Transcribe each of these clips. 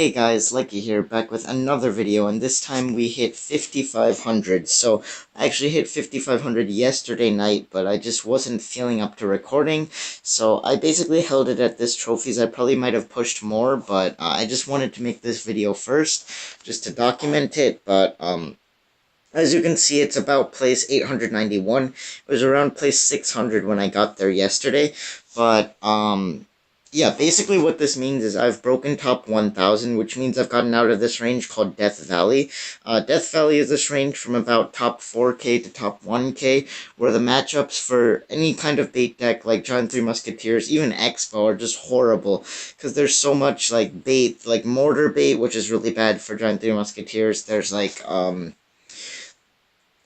Hey guys, Likey here, back with another video, and this time we hit 5,500. So, I actually hit 5,500 yesterday night, but I just wasn't feeling up to recording, so I basically held it at this trophies. I probably might have pushed more, but I just wanted to make this video first, just to document it, but, as you can see, it's about place 891. It was around place 600 when I got there yesterday, but, yeah, basically what this means is I've broken top 1,000, which means I've gotten out of this range called Death Valley. Death Valley is this range from about top 4k to top 1k, where the matchups for any kind of bait deck, like Giant 3 Musketeers, even Expo, are just horrible, because there's so much, like, bait, like Mortar Bait, which is really bad for Giant 3 Musketeers.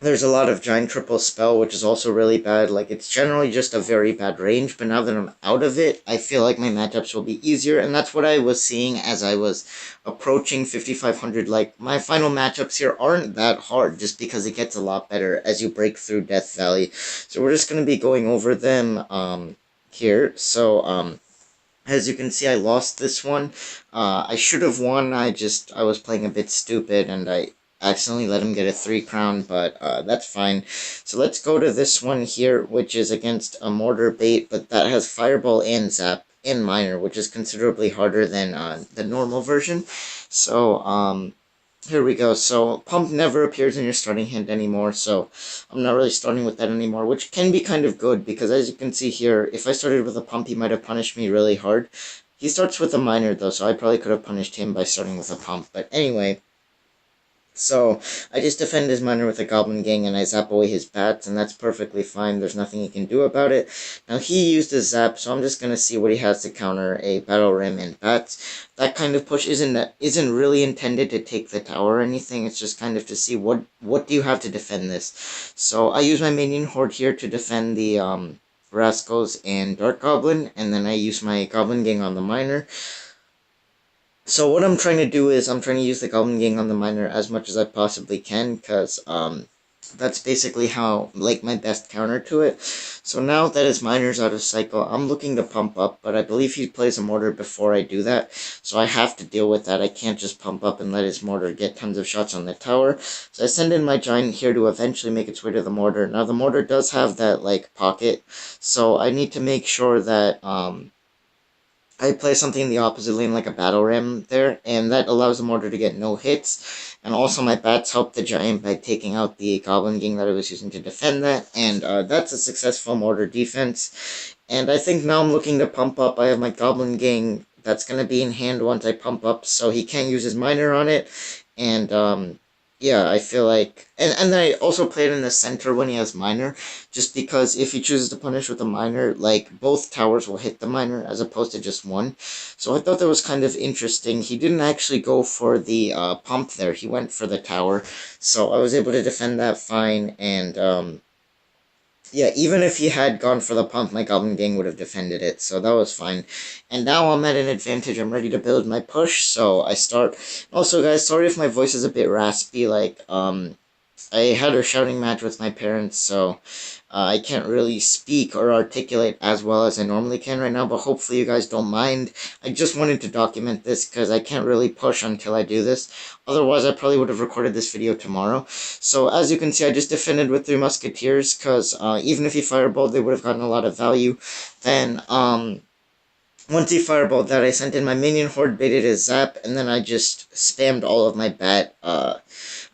There's a lot of Giant Triple Spell, which is also really bad. Like, it's generally just a very bad range, but now that I'm out of it, I feel like my matchups will be easier, and that's what I was seeing as I was approaching 5,500. Like, my final matchups here aren't that hard, just because it gets a lot better as you break through Death Valley. So we're just going to be going over them, here. So, as you can see, I lost this one. I should have won. I was playing a bit stupid, and I accidentally let him get a 3 crown, but that's fine. So let's go to this one here, which is against a Mortar Bait, but that has Fireball and Zap and Miner, which is considerably harder than the normal version. So, here we go. So, Pump never appears in your starting hand anymore, so I'm not really starting with that anymore, which can be kind of good, because as you can see here, if I started with a Pump, he might have punished me really hard. He starts with a Miner, though, so I probably could have punished him by starting with a Pump. But anyway, so I just defend his Miner with a Goblin Gang, and I zap away his bats, and that's perfectly fine. There's nothing he can do about it. Now, he used his zap, so I'm just going to see what he has to counter a Battle Ram and bats. That kind of push isn't really intended to take the tower or anything. It's just kind of to see what do you have to defend this. So I use my minion horde here to defend the Rascals and Dark Goblin, and then I use my Goblin Gang on the Miner. So what I'm trying to do is I'm trying to use the Goblin Gang on the Miner as much as I possibly can, because that's basically how, like, my best counter to it. So now that his Miner's out of cycle, I'm looking to pump up, but I believe he plays a Mortar before I do that, so I have to deal with that. I can't just pump up and let his Mortar get tons of shots on the tower. So I send in my Giant here to eventually make its way to the Mortar. Now the Mortar does have that, like, pocket, so I need to make sure that, I play something in the opposite lane like a Battle Ram there, and that allows the Mortar to get no hits. And also my bats help the Giant by taking out the Goblin Gang that I was using to defend that, and that's a successful Mortar defense. And I think now I'm looking to pump up. I have my Goblin Gang that's going to be in hand once I pump up, so he can't use his Miner on it, and yeah, I feel like... And then I also play it in the center when he has Miner, just because if he chooses to punish with a Miner, like, both towers will hit the Miner, as opposed to just one. So I thought that was kind of interesting. He didn't actually go for the pump there, he went for the tower, so I was able to defend that fine, and yeah, even if he had gone for the pump, my Goblin Gang would have defended it, so that was fine. And now I'm at an advantage. I'm ready to build my push, so I start. Also, guys, sorry if my voice is a bit raspy. Like, I had a shouting match with my parents, so I can't really speak or articulate as well as I normally can right now, but hopefully you guys don't mind. I just wanted to document this because I can't really push until I do this. Otherwise, I probably would have recorded this video tomorrow. So, as you can see, I just defended with 3 Musketeers, because even if he fireballed, they would have gotten a lot of value. Then, once he fireballed that, I sent in my minion horde, baited his zap, and then I just spammed all of my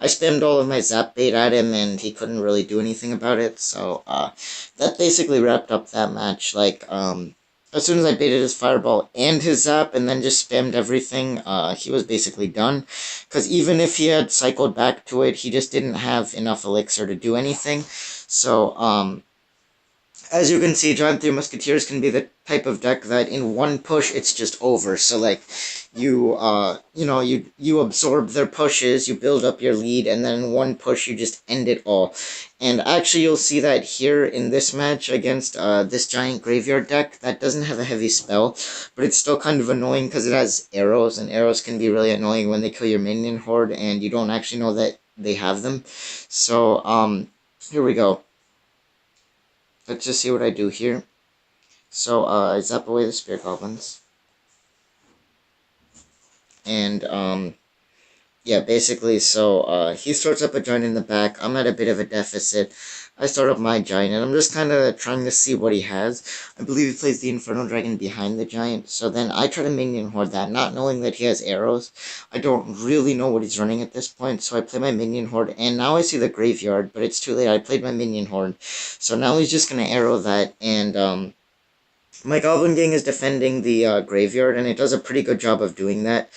I spammed all of my zap bait at him, and he couldn't really do anything about it, so, that basically wrapped up that match. Like, as soon as I baited his fireball and his zap, and then just spammed everything, he was basically done. Because even if he had cycled back to it, he just didn't have enough elixir to do anything. So, as you can see, Giant 3 Musketeers can be the type of deck that in one push, it's just over. So, like, you absorb their pushes, you build up your lead, and then in one push, you just end it all. And actually, you'll see that here in this match against this Giant Graveyard deck that doesn't have a heavy spell, but it's still kind of annoying because it has arrows, and arrows can be really annoying when they kill your minion horde, and you don't actually know that they have them. So, here we go. Let's just see what I do here. So, I zap away the Spear Goblins. And yeah, basically, so he starts up a giant in the back. I'm at a bit of a deficit. I start up my giant, and I'm just kind of trying to see what he has. I believe he plays the Inferno Dragon behind the giant, so then I try to minion horde that, not knowing that he has arrows. I don't really know what he's running at this point, so I play my minion horde, and now I see the graveyard, but it's too late. I played my minion horde, so now he's just going to arrow that, and my Goblin Gang is defending the graveyard, and it does a pretty good job of doing that.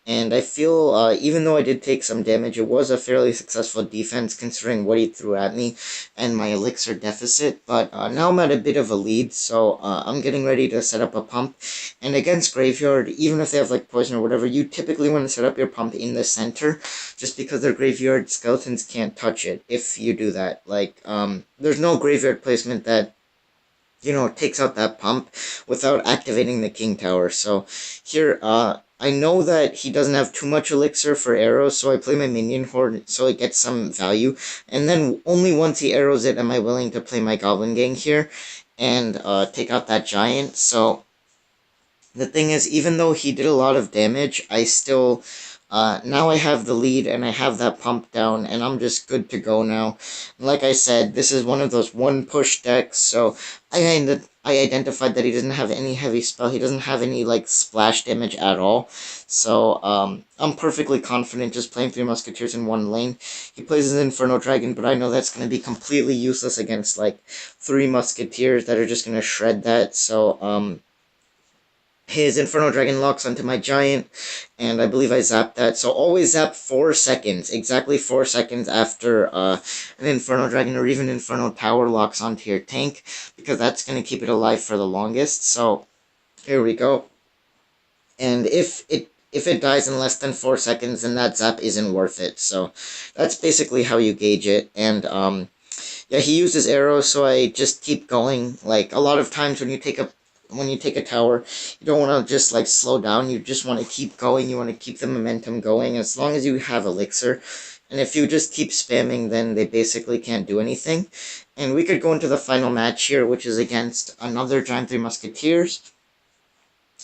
And I feel, even though I did take some damage, it was a fairly successful defense considering what he threw at me and my elixir deficit. But now I'm at a bit of a lead, so I'm getting ready to set up a pump. And against Graveyard, even if they have like poison or whatever, you typically want to set up your pump in the center, just because their Graveyard skeletons can't touch it if you do that. Like, there's no Graveyard placement that takes out that pump without activating the King Tower. So here, I know that he doesn't have too much elixir for arrows, so I play my minion horde so it gets some value. And then only once he arrows it am I willing to play my Goblin Gang here and take out that giant. So the thing is, even though he did a lot of damage, I still, now I have the lead and I have that pump down and I'm just good to go now. Like I said, this is one of those one push decks, so I identified that he doesn't have any heavy spell, he doesn't have any like splash damage at all. So I'm perfectly confident just playing 3 Musketeers in one lane. He plays his Inferno Dragon, but I know that's going to be completely useless against like 3 Musketeers that are just going to shred that. So his Inferno Dragon locks onto my giant, and I believe I zapped that. So always zap 4 seconds, exactly 4 seconds after an Inferno Dragon or even Inferno Tower locks onto your tank, because that's going to keep it alive for the longest. So here we go. And if it dies in less than 4 seconds, then that zap isn't worth it. So that's basically how you gauge it. And yeah, he uses arrows, so I just keep going. Like, a lot of times when you take a tower, you don't want to just like slow down, you just want to keep going, you want to keep the momentum going as long as you have elixir. And if you just keep spamming, then they basically can't do anything. And we could go into the final match here, which is against another Giant 3 Musketeers.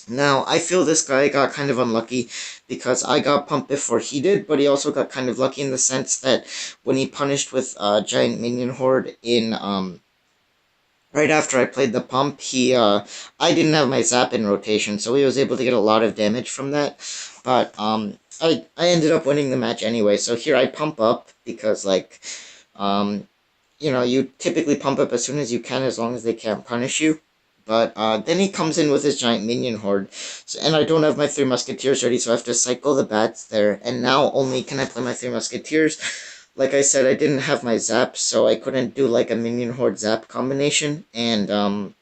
Now, I feel this guy got kind of unlucky because I got pumped before he did, but he also got kind of lucky in the sense that when he punished with Giant Minion Horde in right after I played the pump, I didn't have my zap in rotation, so he was able to get a lot of damage from that. But I ended up winning the match anyway. So here I pump up because like, you typically pump up as soon as you can, as long as they can't punish you. But then he comes in with his giant minion horde, and I don't have my 3 Musketeers ready, so I have to cycle the bats there. And now only can I play my 3 Musketeers. Like I said, I didn't have my zap, so I couldn't do like a minion horde zap combination. And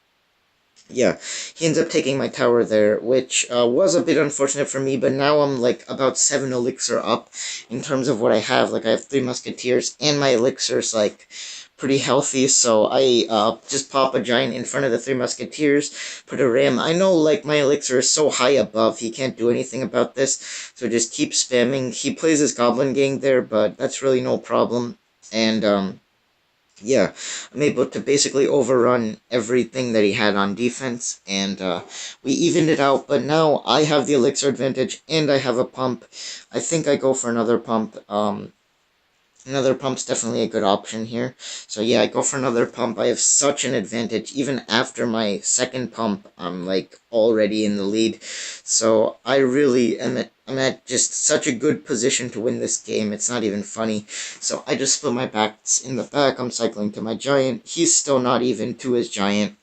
yeah, he ends up taking my tower there, which was a bit unfortunate for me. But now I'm like about 7 elixir up in terms of what I have. Like I have 3 Musketeers, and my elixir's like pretty healthy, so I just pop a giant in front of the 3 Musketeers, put a ram. I know like my elixir is so high above, he can't do anything about this, so just keep spamming. He plays his Goblin Gang there, but that's really no problem. And yeah, I'm able to basically overrun everything that he had on defense, and we evened it out. But now I have the elixir advantage, and I have a pump. I think I go for another pump. Another pump's definitely a good option here. So yeah, I go for another pump. I have such an advantage. Even after my second pump, I'm like already in the lead. So I really I'm at just such a good position to win this game. It's not even funny. So I just split my bats in the back. I'm cycling to my giant. He's still not even to his giant.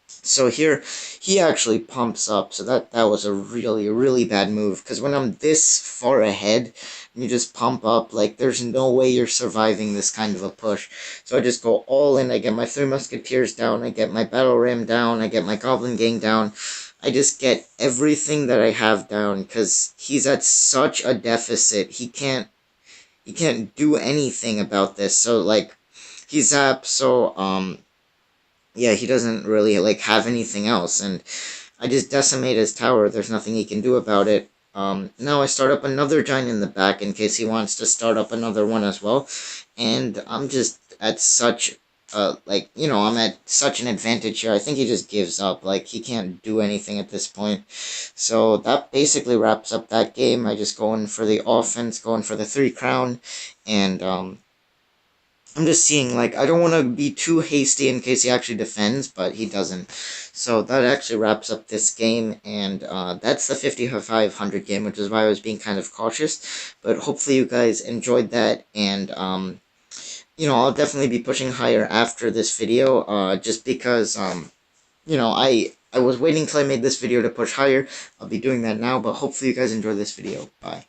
So here, he actually pumps up, so that was a really, really bad move, because when I'm this far ahead, and you just pump up, like, there's no way you're surviving this kind of a push. So I just go all in, I get my 3 Musketeers down, I get my Battle Ram down, I get my Goblin Gang down, I just get everything that I have down, because he's at such a deficit, he can't do anything about this, so, like, he's up, so, yeah, he doesn't really, like, have anything else, and I just decimate his tower. There's nothing he can do about it. Now I start up another giant in the back in case he wants to start up another one as well, and I'm just at such like, you know, I'm at such an advantage here. I think he just gives up. Like, he can't do anything at this point. So that basically wraps up that game. I just go in for the offense, going for the 3 crown, and I'm just seeing, like, I don't want to be too hasty in case he actually defends, but he doesn't. So that actually wraps up this game, and that's the 5500 game, which is why I was being kind of cautious. But hopefully you guys enjoyed that, and you know, I'll definitely be pushing higher after this video, just because, you know, I was waiting till I made this video to push higher. I'll be doing that now, but hopefully you guys enjoy this video. Bye.